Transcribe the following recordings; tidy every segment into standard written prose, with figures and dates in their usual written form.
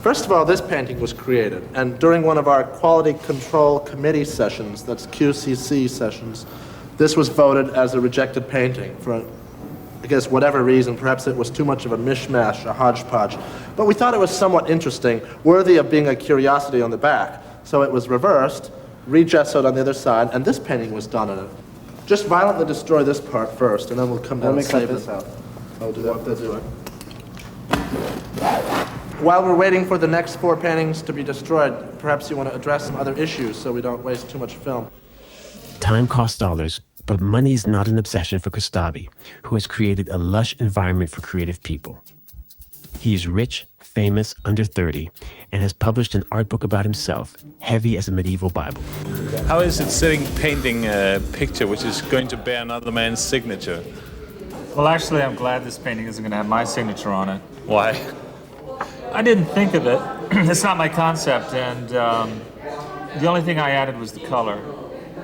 First of all, this painting was created, and during one of our Quality Control Committee sessions, that's QCC sessions, this was voted as a rejected painting for, I guess, whatever reason. Perhaps it was too much of a mishmash, a hodgepodge. But we thought it was somewhat interesting, worthy of being a curiosity on the back. So it was reversed, re-gessoed on the other side, and this painting was done in it. Just violently destroy this part first, and then we'll come down and save this out. I'll do that. That's it. While we're waiting for the next 4 paintings to be destroyed, perhaps you want to address some other issues so we don't waste too much film. Time costs dollars, but money is not an obsession for Kostabi, who has created a lush environment for creative people. He is rich, famous, under 30, and has published an art book about himself, heavy as a medieval Bible. How is it sitting painting a picture which is going to bear another man's signature? Well, actually, I'm glad this painting isn't going to have my signature on it. Why? I didn't think of it. It's not my concept, and the only thing I added was the color.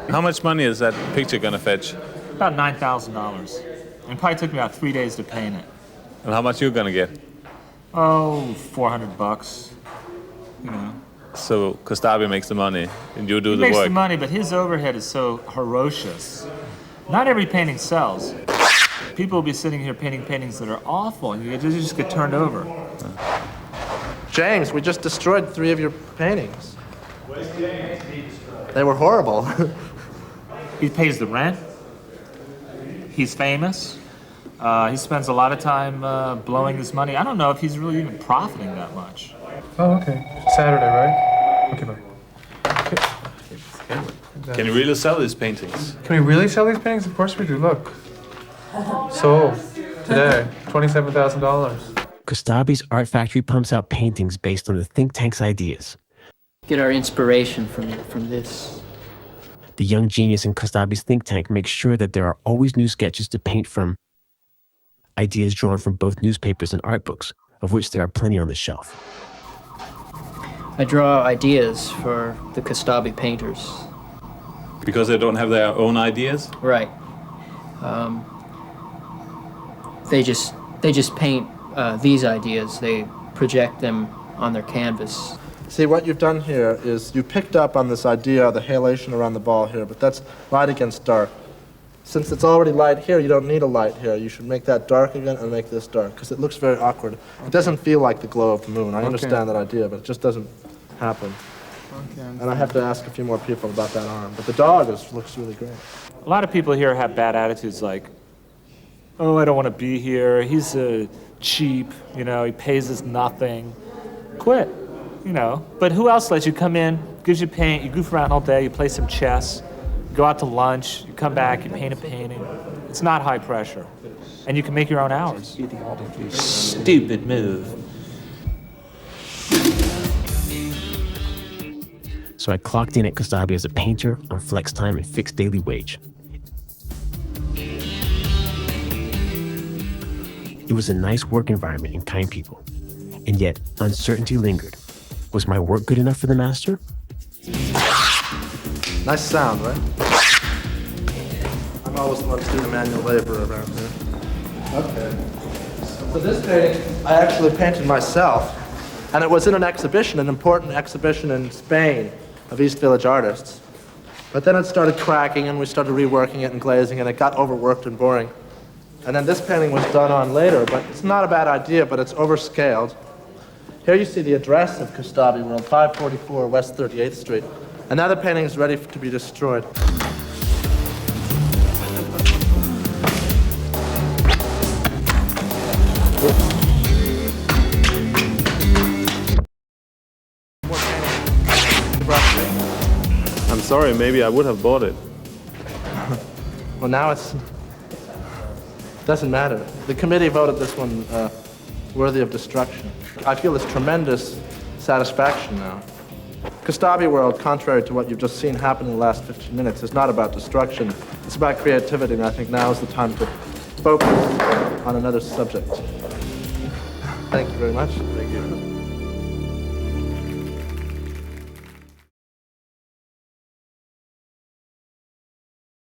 How much money is that picture going to fetch? About $9,000. It probably took me about 3 days to paint it. And how much you going to get? Oh, $400, you know. So Kostabi makes the money, and you do He the makes work. the money, but his overhead is so ferocious. Not every painting sells. People will be sitting here painting paintings that are awful, and you just get turned over. James, we just destroyed 3 of your paintings. They were horrible. He pays the rent. He's famous. He spends a lot of time blowing his money. I don't know if he's really even profiting that much. Oh, okay. Saturday, right? Okay, bye. Can you really sell these paintings? Can we really sell these paintings? Of course we do. Look. Sold. Today. $27,000. Kostabi's art factory pumps out paintings based on the think tank's ideas. Get our inspiration from this. The young genius in Kostabi's think tank makes sure that there are always new sketches to paint from, ideas drawn from both newspapers and art books, of which there are plenty on the shelf. I draw ideas for the Kostabi painters. Because they don't have their own ideas? Right. They just paint these ideas. They project them on their canvas. See, what you've done here is you picked up on this idea of the halation around the ball here, but that's light against dark. Since it's already light here, you don't need a light here. You should make that dark again and make this dark, because it looks very awkward. It doesn't feel like the glow of the moon. I understand that idea, but it just doesn't happen. And I have to ask a few more people about that arm. But the dog looks really great. A lot of people here have bad attitudes like, oh, I don't want to be here. He's cheap, you know, he pays us nothing. Quit, you know. But who else lets you come in, gives you paint, you goof around all day, you play some chess, you go out to lunch, you come back, you paint a painting. It's not high pressure. And you can make your own hours. Stupid move. So I clocked in at Kostabi as a painter on flex time and fixed daily wage. It was a nice work environment and kind people. And yet, uncertainty lingered. Was my work good enough for the master? Nice sound, right? I'm always the one to do the manual labor around here. Okay. So this painting I actually painted myself, and it was in an exhibition, an important exhibition in Spain of East Village artists. But then it started cracking, and we started reworking it and glazing, and it got overworked and boring. And then this painting was done on later, but it's not a bad idea, but it's overscaled. Here you see the address of Kostabi World, 544 West 38th Street. And now the painting is ready to be destroyed. I'm sorry, maybe I would have bought it. Well, now it doesn't matter. The committee voted this one worthy of destruction. I feel this tremendous satisfaction now. Kostabi World, contrary to what you've just seen happen in the last 15 minutes, is not about destruction. It's about creativity, and I think now is the time to focus on another subject. Thank you very much. Thank you.